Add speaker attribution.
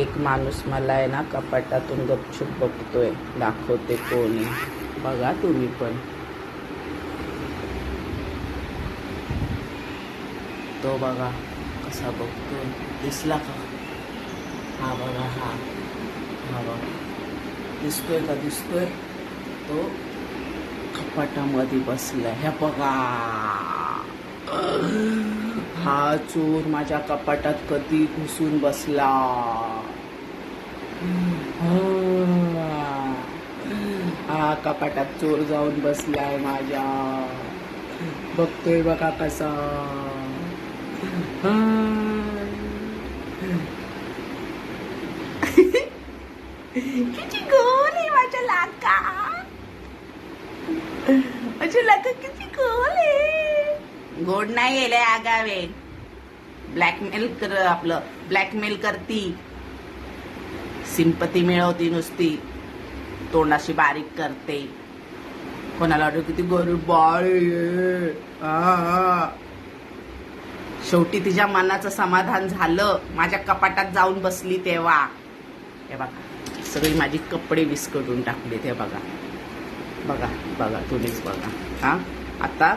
Speaker 1: एक माणूस मला आहे ना कपाटातून गपचूप बघतोय. दाखवते कोण आहे बघा तुम्ही पण. तो बघा कसा बघतोय. दिसला का? हा बघा. हा बघा दिसतोय का? दिसतोय. तो कपाटामध्ये बसलाय. हे बघा. हा चोर माझ्या कपाटात कधी घुसून बसला. हा कपाटात चोर जाऊन बसलाय माझ्या. बघतोय बघा कसा. किती गोल आहे माझ्या लाका. माझ्या लाका किती गोल आहे. गोड नाही गेले आगावे. ब्लॅकमेल कर. आपलं ब्लॅकमेल करती. सिंपती मिळवती नुसती. तोंडाशी बारीक करते. कोणाला वाटतं किती गरीब बाळ. शेवटी तिच्या मनाचं समाधान झालं. माझ्या कपाटात जाऊन बसली तेव्हा. हे बघा सगळी माझी कपडे विस्कटून टाकले. ते बघा बघा तुम्हीच बघा. आता